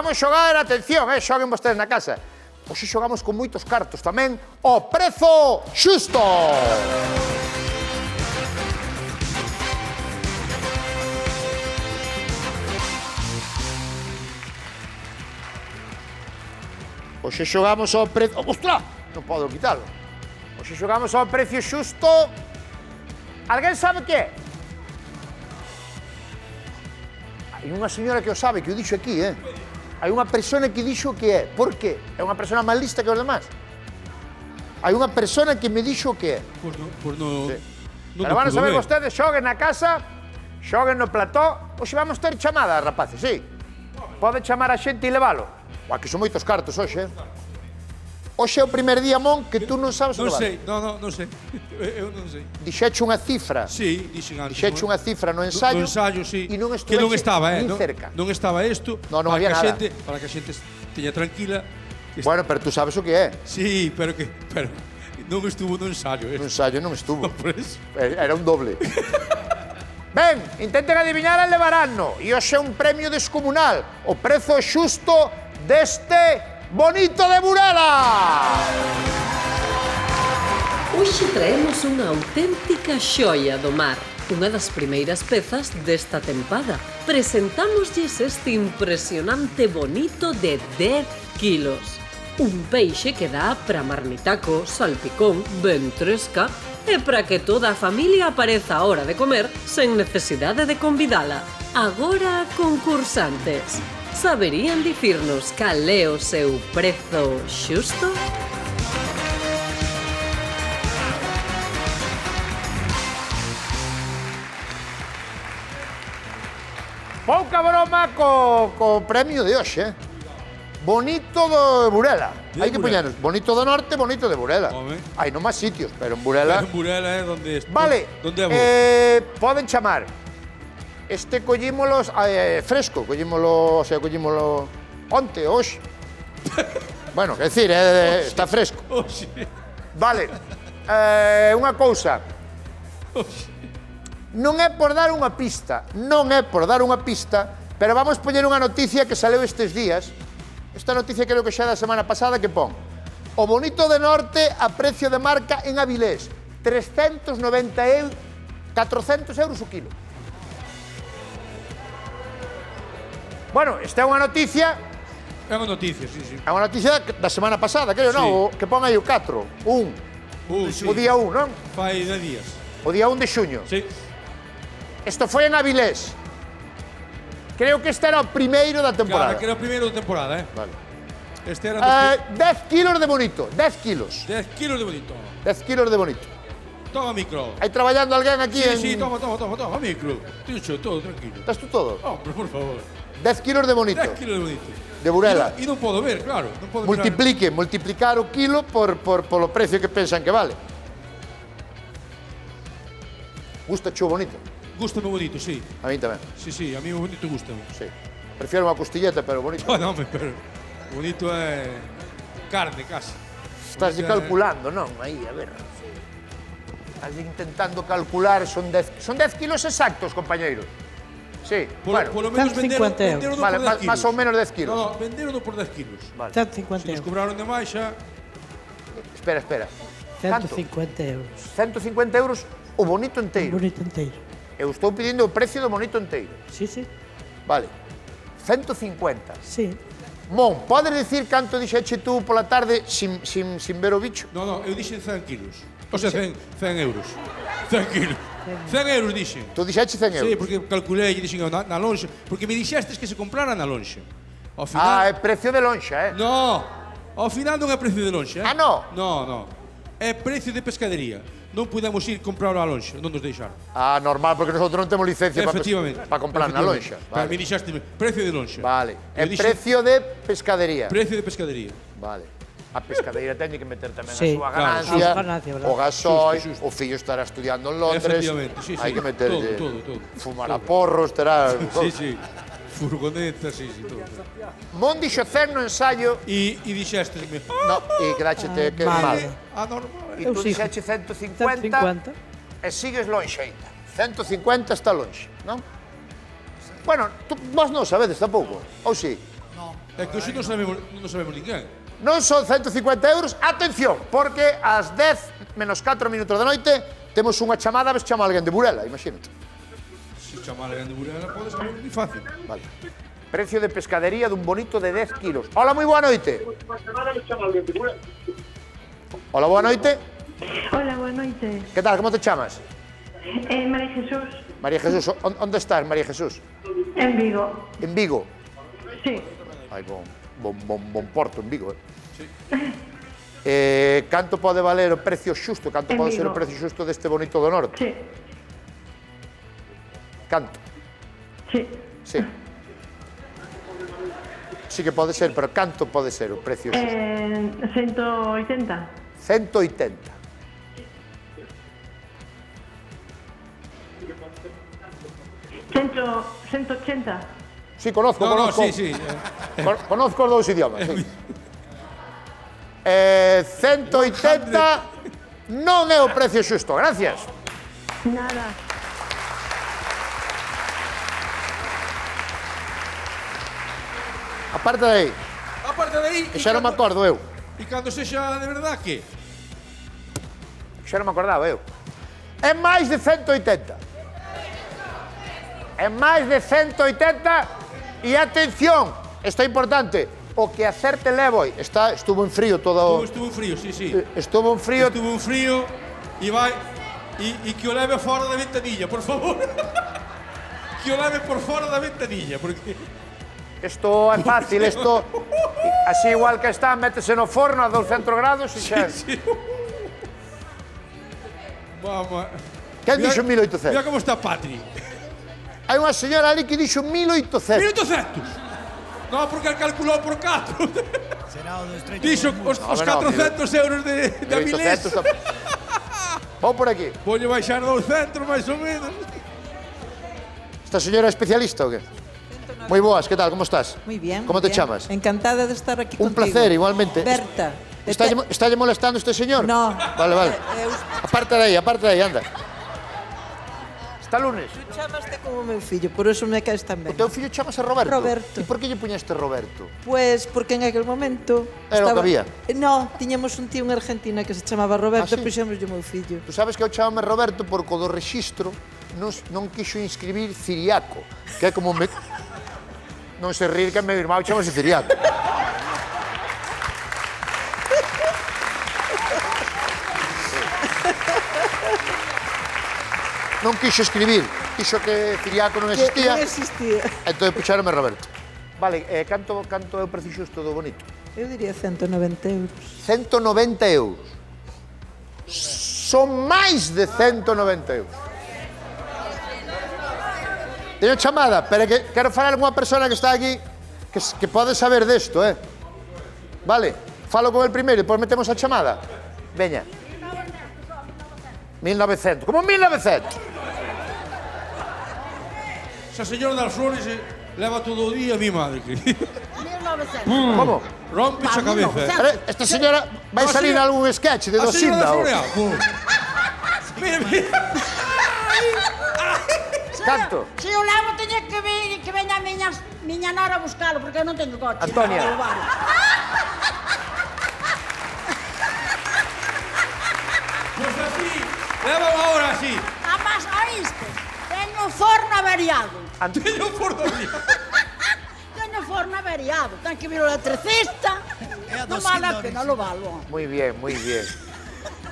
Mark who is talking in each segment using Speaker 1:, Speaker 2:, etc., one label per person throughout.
Speaker 1: vamos xogar, atención, xoguen vostedes na casa. Hoxe xogamos con moitos cartos tamén o prezo xusto. Hoxe xogamos ao precio... Ostras! Non podo quitalo. Hoxe xogamos ao precio xusto. Alguén sabe que é? Hai unha señora que o sabe, que o dixo aquí, Hai unha persona que dixo que é. Por que? É unha persona máis lista que os demás? Hai unha persona que me dixo que é.
Speaker 2: Pois non...
Speaker 1: Pero van a saber vostedes, xoguen na casa, xoguen no plató. Hoxe vamos ter chamada, rapaces, sí. Pode chamar a xente e levalo. Uá, que son moitos cartos hoxe, Hoxe é o primer día, Mon, que tú non sabes o que vale.
Speaker 2: Non sei. Eu non sei.
Speaker 1: Dixeche unha cifra.
Speaker 2: Sí, dixen antes.
Speaker 1: Dixeche unha cifra no ensayo.
Speaker 2: No ensayo, sí.
Speaker 1: E non
Speaker 2: que non estaba,
Speaker 1: nin cerca.
Speaker 2: Non estaba isto.
Speaker 1: Non había nada.
Speaker 2: Para que a xente teña tranquila.
Speaker 1: Bueno, pero tú sabes o que é.
Speaker 2: Sí, pero non estuvo no ensayo.
Speaker 1: No ensayo non estuvo.
Speaker 2: Por eso.
Speaker 1: Era un doble. Ben, intenten adivinar e levarano. E hoxe é un premio descomunal. O prezo xusto deste Bonito de Burela.
Speaker 3: Hoxe traemos unha auténtica xoia do mar, unha das primeiras pezas desta tempada. Presentámoslles este impresionante bonito de 10 kilos. Un peixe que dá para marmitaco, salpicón, ventresca e para que toda a familia apareza a hora de comer sen necesidade de convidala. Agora, concursantes, saberían dicirnos cal é o seu prezo xusto?
Speaker 1: Pouca broma co premio de hoxe, Bonito de Burela. Hai que poñernos Bonito do Norte, Bonito de Burela. Hai non máis sitios, pero en Burela...
Speaker 2: En Burela é onde...
Speaker 1: Vale, poden chamar. Este collímolos fresco, collímolo onte, hoxe. Bueno, quer decir, está fresco. Vale, unha cousa. Non é por dar unha pista, pero vamos poñer unha noticia que saleu estes días. Esta noticia creo que xa é da semana pasada que pon. O Bonito de Norte a precio de marca en Avilés. 400 euros o kilo. Bueno, esta é unha noticia...
Speaker 2: É unha noticia, sí.
Speaker 1: É unha noticia da semana pasada, creo, non? Que pon aí o 4, o día 1, non?
Speaker 2: Fai 10 días.
Speaker 1: O día 1 de xuño.
Speaker 2: Sí.
Speaker 1: Isto foi en Avilés. Creo que este era o primeiro da temporada.
Speaker 2: Claro, que era o primeiro da temporada,
Speaker 1: Vale.
Speaker 2: Este era...
Speaker 1: 10 kilos de bonito, 10 kilos.
Speaker 2: 10 kilos de bonito.
Speaker 1: 10 kilos de bonito.
Speaker 2: Toma micro.
Speaker 1: Hai traballando alguén aquí en...
Speaker 2: Sí, toma, micro. Ticho, todo tranquilo.
Speaker 1: Estás tú todo?
Speaker 2: Hombre, por favor.
Speaker 1: 10 kilos de bonito.
Speaker 2: 10 kilos de bonito.
Speaker 1: De Burela.
Speaker 2: E non podo ver, claro.
Speaker 1: Multiplicar o kilo polo precio que pensan que vale. Gusta cho bonito?
Speaker 2: Gústame bonito, sí.
Speaker 1: A mí tamén.
Speaker 2: Sí, a mí o bonito gústame.
Speaker 1: Sí. Prefiero unha costilleta, pero bonito.
Speaker 2: No, pero bonito é carne, casi.
Speaker 1: Estás calculando, non? Aí, a ver. Estás intentando calcular, son 10 kilos exactos, compañeros. Sí, bueno.
Speaker 2: Polo menos venderon
Speaker 1: vale,
Speaker 2: por 10 kilos.
Speaker 1: Más ou menos 10 kilos.
Speaker 2: No, venderon por 10 kilos.
Speaker 1: Vale.
Speaker 4: 150
Speaker 2: Se nos cobraron de máis xa...
Speaker 1: Espera.
Speaker 4: 150 euros.
Speaker 1: 150 euros o bonito inteiro.
Speaker 4: O bonito inteiro.
Speaker 1: Eu estou pedindo o precio do bonito inteiro.
Speaker 4: Sí.
Speaker 1: Vale. 150.
Speaker 4: Sí.
Speaker 1: Mon, podes dicir canto dixeche tú pola tarde sin ver o bicho?
Speaker 2: No, eu dixen 100 kilos. O sea, 100 euros. 100 kilos. 100 euros dixen.
Speaker 1: Tú dixeche 100 euros?
Speaker 2: Sí, porque calculei e dixen na lonxa. Porque me dixestes que se comprara na lonxa. Ao final...
Speaker 1: é precio de lonxa,
Speaker 2: No, ao final non é precio de lonxa.
Speaker 1: Ah, no?
Speaker 2: No. É precio de pescadería. Non podemos ir comprar á lonxa, non nos deixaron.
Speaker 1: Ah, normal, porque nosotros non temos licencia para comprar na lonxa.
Speaker 2: Vale. Me dixaste precio de lonxa.
Speaker 1: Vale. É precio de pescadería.
Speaker 2: Precio de pescadería.
Speaker 1: Vale. A pescadería ten que meter tamén a
Speaker 4: Sí,
Speaker 1: súa
Speaker 4: claro,
Speaker 1: ganancia, o gasoi, o fillo estará estudiando en Londres.
Speaker 2: Efectivamente, sí.
Speaker 1: Hai que meterlle
Speaker 2: todo.
Speaker 1: fumar a porros, terá...
Speaker 2: Sí. Furgoneta, sí, todo.
Speaker 1: Mon dixo 100 no ensayo...
Speaker 2: E dixestes...
Speaker 1: No, e quedáchete que mal.
Speaker 2: Normal.
Speaker 1: E tú dixeche 150 e sigues lonxe ainda. 150 está lonxe, non? Bueno, vos non sabedes tampouco, ou si?
Speaker 2: É que hoxe non sabemos ninguén.
Speaker 1: Non son 150 euros. Atención, porque ás 10 menos 4 minutos da noite temos unha chamada, ves chama alguén de Burela, imagínate.
Speaker 2: Se chamar alguén de Burela pode ser moi fácil.
Speaker 1: Vale. Precio de pescadería dun bonito de 10 kilos. Hola, moi boa noite. Hola, boa noite.
Speaker 5: Hola, boa noite.
Speaker 1: Que tal, como te chamas?
Speaker 5: María Jesús,
Speaker 1: María Jesús, onde estás, María Jesús?
Speaker 5: en Vigo.
Speaker 1: En Vigo.
Speaker 5: Sí.
Speaker 1: Ai, bon porto en Vigo, Canto pode valer o precio xusto? Canto
Speaker 5: En
Speaker 1: pode ser o
Speaker 5: Vigo.
Speaker 1: precio xusto deste bonito do norte?
Speaker 5: Sí,
Speaker 1: Canto?
Speaker 5: sí.
Speaker 1: Sí. Sí que pode ser, pero canto pode ser o precio xusto?
Speaker 5: 180.
Speaker 1: 180.
Speaker 5: Cento, 180.
Speaker 1: Sí, conozco.
Speaker 2: Sí.
Speaker 1: Conozco os dous idiomas, sí. 180 non é o precio xusto, gracias.
Speaker 5: Nada.
Speaker 1: Aparte de aí,
Speaker 2: Aparte de aí...
Speaker 1: que xa non me acordo eu.
Speaker 2: E cando sexa de verdad, que?
Speaker 1: Xa non me acordaba eu. É máis de 180. É máis de 180 e atención, isto é importante, o que acerte levo estuvo en frío todo.
Speaker 2: Estuvo en frío, sí.
Speaker 1: Estuvo en frío.
Speaker 2: Estuvo en frío e vai... E que o leve fora da ventanilla, por favor. Que o leve por fora da ventanilla, porque...
Speaker 1: Isto é fácil, isto así igual que está, métese no forno a 200 grados e xa.
Speaker 2: Sí. Vamos.
Speaker 1: Quen dixo 1800?
Speaker 2: Mira como está Patri.
Speaker 1: Hai unha señora ali que dixo 1800.
Speaker 2: 1800. No, porque el calculou por 4. Dixo os 400 euros de Avilés.
Speaker 1: Vou por aquí.
Speaker 2: Voulle baixar 200, máis ou menos.
Speaker 1: Esta señora é especialista ou que? Moi boas, que tal, como estás?
Speaker 6: Muy bien.
Speaker 1: Como
Speaker 6: muy
Speaker 1: te
Speaker 6: bien.
Speaker 1: chamas?
Speaker 6: Encantada de estar aquí
Speaker 1: Un
Speaker 6: contigo.
Speaker 1: placer, igualmente.
Speaker 6: Berta.
Speaker 1: Estálle molestando este señor?
Speaker 6: No.
Speaker 1: Vale. Aparte de aí, anda. Está lunes.
Speaker 6: Tú chamaste como meu fillo, por eso me caes tan
Speaker 1: O
Speaker 6: ben.
Speaker 1: teu fillo chamase Roberto.
Speaker 6: Roberto.
Speaker 1: E por que lle puñaste Roberto?
Speaker 6: Pues porque en aquel momento...
Speaker 1: Era o que había.
Speaker 6: No, tiñamos un tío en Argentina que se chamaba Roberto,
Speaker 1: Ah, sí?
Speaker 6: puxemos yo meu fillo.
Speaker 1: Tú sabes que eu chamame Roberto porque o do rexistro non quixo inscribir Ciriaco, que é como me... Non se rir que meu irmão chamase Ciriaco. Non quixo escribir, quixo que Ciriaco non existía,
Speaker 6: Non existía.
Speaker 1: entón puxárame Roberto. Vale, canto é o precio xusto do bonito?
Speaker 6: Eu diría 190 euros.
Speaker 1: 190 euros. Son máis de 190 euros. Teño chamada, pero que quero falar con unha persona que está aquí que pode saber desto, Vale, falo con el primeiro e depois metemos a chamada. Veña. 1900. Como 1900?
Speaker 2: Esa señora das flores leva todo o día a mi madre.
Speaker 7: 1900.
Speaker 1: Como?
Speaker 2: Rompe a cabeza.
Speaker 1: Pero esta señora vai
Speaker 2: A
Speaker 1: salir
Speaker 2: señora-
Speaker 1: algún sketch de
Speaker 2: A señora
Speaker 1: Dosinda.
Speaker 2: das flores. Mira.
Speaker 1: Canto?
Speaker 7: Se o levo, teña que veña a miña nora a buscalo, porque eu non teño coche.
Speaker 1: Antonia.
Speaker 7: Para levar.
Speaker 2: Pues así. Leva unha hora así.
Speaker 7: Además, oíste, teño o forno averiado.
Speaker 2: Teño un forno día.
Speaker 7: Teño o forno averiado. Ten que vir o electricista. Non vale a pena lo valo.
Speaker 1: Muy bien, muy bien.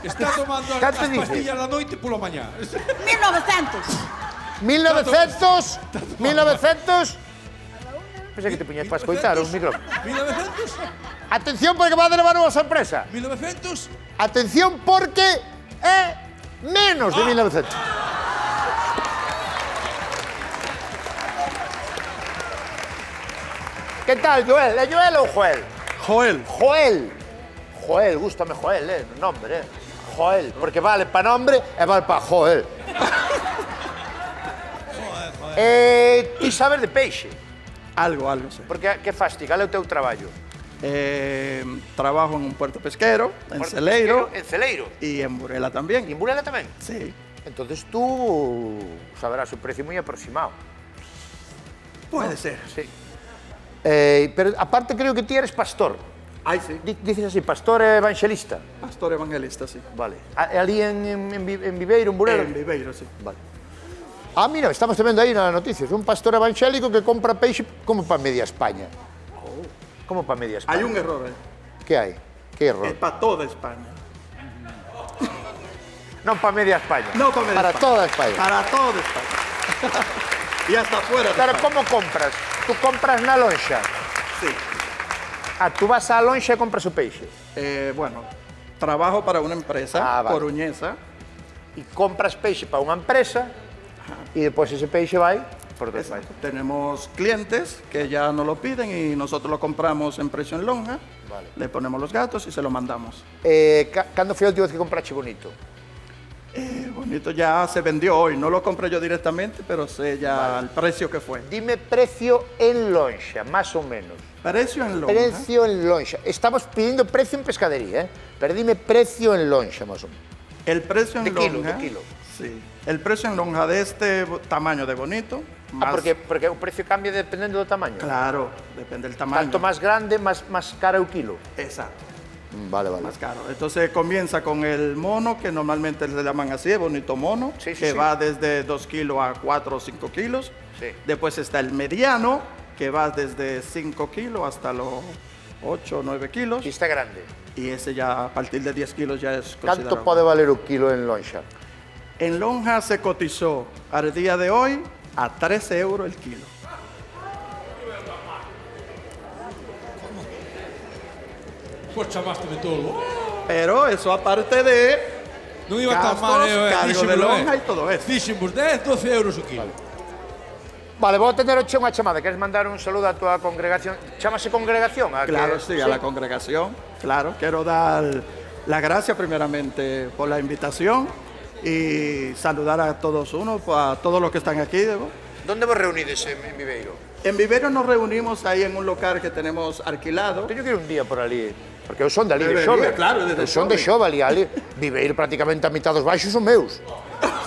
Speaker 2: Está tomando as
Speaker 1: Canto dices?
Speaker 2: pastillas da noite pola mañá.
Speaker 7: 1900.
Speaker 1: 1900? 1900? Pensei que te puñas para escoitar un micrófono.
Speaker 2: 1900?
Speaker 1: Atención porque va a levar unha sorpresa.
Speaker 2: 1900?
Speaker 1: Atención porque é menos de 1900. Que tal, Joel? É Joel ou Joel?
Speaker 8: Joel.
Speaker 1: Joel. Joel, gústame Joel, o nombre, Joel, porque vale para nombre e vale para Joel. Ti sabes de peixe?
Speaker 8: Algo, sí.
Speaker 1: Porque que fas ti? Cal é o teu traballo?
Speaker 8: Trabajo en un puerto pesquero, en
Speaker 1: Puerto
Speaker 8: Celeiro
Speaker 1: pesquero, en Celeiro.
Speaker 8: y en Burela
Speaker 1: E
Speaker 8: también.
Speaker 1: en Burela tamén?
Speaker 8: Sí.
Speaker 1: Entonces tú saberás o precio moi aproximado.
Speaker 8: Puede ser.
Speaker 1: Sí. Pero aparte creo que ti eres pastor.
Speaker 8: Ay, sí.
Speaker 1: Dices así, pastor evangelista.
Speaker 8: Pastor evangelista, sí.
Speaker 1: Vale. Ali en Viveiro, en Burela?
Speaker 8: En Viveiro, sí.
Speaker 1: Vale. Ah, mira, estamos vendo aí nas noticias. Un pastor evangélico que compra peixe como para media España. Como para media España?
Speaker 8: Hay un error ahí.
Speaker 1: ¿Qué hay? ¿Qué error?
Speaker 8: Es para toda España.
Speaker 1: No para media España.
Speaker 8: No para media
Speaker 1: Para
Speaker 8: España.
Speaker 1: toda España.
Speaker 8: Para toda España. Y hasta afuera de
Speaker 1: Pero
Speaker 8: España.
Speaker 1: como compras? Tú compras na lonxa.
Speaker 8: Sí.
Speaker 1: Ah, tú vas á lonxa e compras o peixe.
Speaker 8: Bueno, trabajo para una empresa
Speaker 1: Vale.
Speaker 8: coruñesa.
Speaker 1: E compras peixe para unha empresa e depois ese peixe vai por outros países.
Speaker 8: Tenemos clientes que ya nos lo piden y nosotros lo compramos en precio en lonja.
Speaker 1: Vale.
Speaker 8: Le ponemos los gatos y se lo mandamos.
Speaker 1: Cando foi a última vez que comprache bonito?
Speaker 8: Bonito ya se vendió hoy. No lo compré yo directamente, pero sé ya el precio que fue.
Speaker 1: Dime precio en lonxa, más ou menos.
Speaker 8: Precio en lonja.
Speaker 1: Precio en lonxa. Estamos pidiendo precio en pescadería, pero dime precio en lonxa, más o menos.
Speaker 8: El precio en
Speaker 1: De
Speaker 8: lonja.
Speaker 1: kilo.
Speaker 8: Sí. El precio en lonja de este tamaño de bonito.
Speaker 1: Ah, porque o precio cambia dependendo do tamaño.
Speaker 8: Claro, depende del tamaño.
Speaker 1: Tanto más grande, más caro o kilo.
Speaker 8: Exacto.
Speaker 1: Vale, vale.
Speaker 8: Más caro. Entonces comienza con el mono, que normalmente le llaman así, el bonito mono,
Speaker 1: Sí, sí,
Speaker 8: que
Speaker 1: sí.
Speaker 8: va desde 2 kilos a 4 o 5 kilos.
Speaker 1: Sí.
Speaker 8: Después está el mediano, que va desde 5 kilos hasta los 8 o 9 kilos.
Speaker 1: E está grande.
Speaker 8: Y ese ya a partir de 10 kilos ya es
Speaker 1: Canto
Speaker 8: considerado.
Speaker 1: pode valer o kilo en lonxa?
Speaker 8: En lonja se cotizó al día de hoy a 13 euros el kilo.
Speaker 2: Pues chamásteme todo.
Speaker 8: Pero eso aparte de
Speaker 2: Non iba tan
Speaker 8: gastos,
Speaker 2: mal,
Speaker 8: cargo de lonja y todo eso.
Speaker 2: Dixemos 10, 12 euros o kilo.
Speaker 1: Vale, vou atender unha chamada. Queres mandar un saludo a tua congregación? Chámase congregación? A
Speaker 8: Claro,
Speaker 1: que...
Speaker 8: sí, a la congregación. Claro, quiero dar las gracias primeramente por la invitación y saludar a todos a todos los que están aquí.
Speaker 1: Donde vos reunides en Viveiro?
Speaker 8: En Viveiro nos reunimos ahí en un local que tenemos alquilado.
Speaker 1: Teño que ir un día por ali, porque eu son de ali, de
Speaker 8: Debería,
Speaker 1: Xove.
Speaker 8: claro, desde
Speaker 1: Eu son de
Speaker 8: Xove.
Speaker 1: Xove ali. Viveiro prácticamente a mitad dos baixos son meus.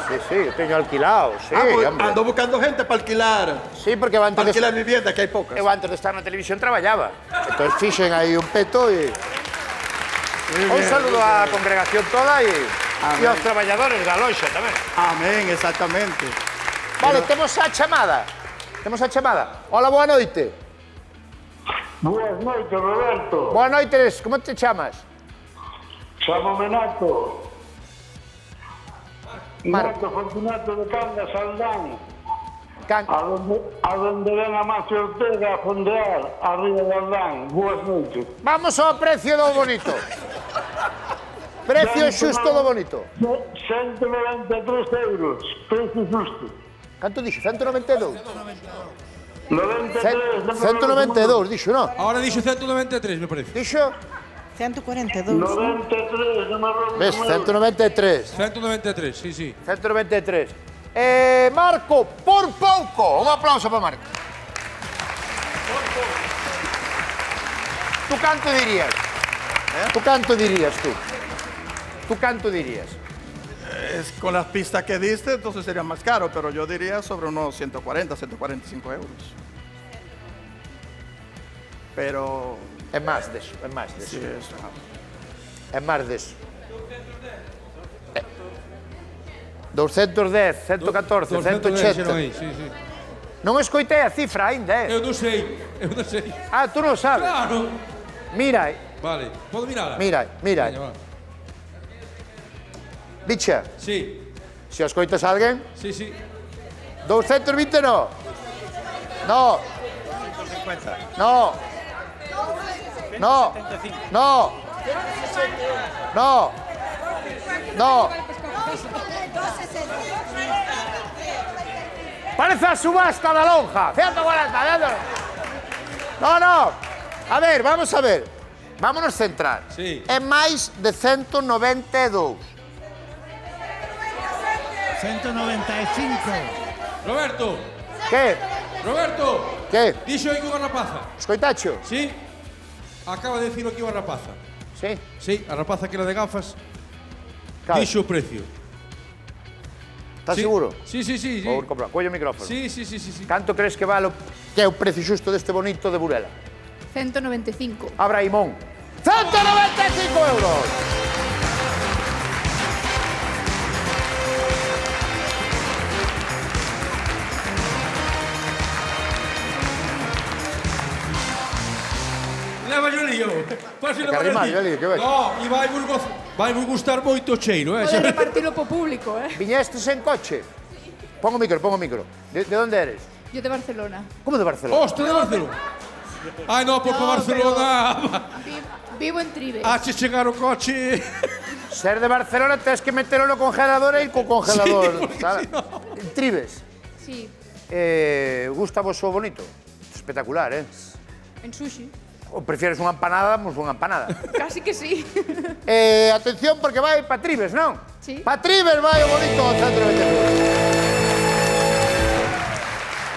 Speaker 1: Sí, sí, eu teño alquilado, sí,
Speaker 8: Pues,
Speaker 1: hombre.
Speaker 8: ando buscando gente para alquilar.
Speaker 1: Sí, porque eu antes,
Speaker 8: Para alquilar vivienda, que hay pocas.
Speaker 1: eu antes de estar na televisión traballaba. Entón fixen aí un peto e... Un saludo á congregación toda e aos traballadores da loxa tamén.
Speaker 8: Amén, exactamente.
Speaker 1: Vale, temos a chamada. Temos a chamada. Hola, boa noite.
Speaker 9: Buenas noches, Roberto.
Speaker 1: Boa noite, como te chamas?
Speaker 9: Chámame Nato.
Speaker 1: Mar-
Speaker 9: Nato Fortunato de Cangas, Aldán.
Speaker 1: Can...
Speaker 9: A donde ven a Macio Ortega a fondear, arriba de Aldán. Buenas noches.
Speaker 1: Vamos ao precio do bonito. Precio xusto do bonito.
Speaker 9: 193 euros. Precio justo.
Speaker 1: Canto dixo? 192?
Speaker 9: 93.
Speaker 1: 192, dixo, non?
Speaker 2: Ahora dixo 193, me parece.
Speaker 1: Dixo?
Speaker 6: 142.
Speaker 9: 93, non me robo.
Speaker 1: Ves, 193.
Speaker 2: 193, sí, sí.
Speaker 1: 193. Marco, por pouco. Un aplauso para Marco. Tú canto dirías? Tú canto dirías, tú? Tú canto dirías?
Speaker 8: Es con las pistas que diste, entonces sería más caro, pero yo diría sobre unos 140, 145 euros. Pero
Speaker 1: É máis deso, é máis deso.
Speaker 8: sí, es,
Speaker 1: É máis deso. 210, 114,
Speaker 2: 210 xeron
Speaker 1: 180.
Speaker 2: aí, sí, sí.
Speaker 1: Non escoitei a cifra ainda,
Speaker 2: Eu non sei, eu non sei.
Speaker 1: Ah, tú non sabes?
Speaker 2: Claro.
Speaker 1: Mira,
Speaker 2: Vale, podo mirala?
Speaker 1: mira, mira.
Speaker 2: Veña, va.
Speaker 1: Bicha,
Speaker 2: Sí,
Speaker 1: se escoitas a alguén,
Speaker 2: sí, sí.
Speaker 1: 220 no. No. No. No. No. No. No. Parece a subasta da lonja. 140. No, no. A ver, vamos a ver. Vámonos centrar.
Speaker 2: Sí.
Speaker 1: É máis de 192.
Speaker 4: 195.
Speaker 2: Roberto,
Speaker 1: Que?
Speaker 2: Roberto.
Speaker 1: Que?
Speaker 2: Dixo aí que unha rapaza.
Speaker 1: Escoitacho?
Speaker 2: Sí? Acaba de dicir aquí unha rapaza.
Speaker 1: Sí.
Speaker 2: Sí, a rapaza que era de gafas.
Speaker 1: Claro.
Speaker 2: Dixo o precio.
Speaker 1: Estás seguro?
Speaker 2: Sí.
Speaker 1: Vou comprar. Colle o micrófono.
Speaker 2: Sí.
Speaker 1: Canto crees que vale que é o precio xusto deste bonito de Burela?
Speaker 10: 195.
Speaker 1: Abraimón. 195 euros!
Speaker 2: Leva yo lío. Fácil
Speaker 1: Que arrimar, yo lío, que ves?
Speaker 2: No, e vai vos gustar moito o cheiro,
Speaker 10: Pode repartilo po público,
Speaker 1: Viñestes en coche? Pongo o micro. ¿De dónde eres?
Speaker 10: Yo de Barcelona.
Speaker 1: ¿Cómo de Barcelona?
Speaker 2: Hostia, de Barcelona. Ai, no, por Barcelona.
Speaker 10: Vivo en Trives.
Speaker 2: Hache chegar o coche.
Speaker 1: Ser de Barcelona tens que meterlo no congelador e ir co congelador.
Speaker 2: Sí,
Speaker 1: ¿sabes? Trives.
Speaker 10: Sí,
Speaker 1: Gusta vos o bonito? Espectacular,
Speaker 10: en sushi.
Speaker 1: Ou prefieres unha empanada, pues unha empanada.
Speaker 10: Casi que sí.
Speaker 1: Atención, porque vai pa Trives, non?
Speaker 10: Sí.
Speaker 1: Pa Trives vai o bonito 195.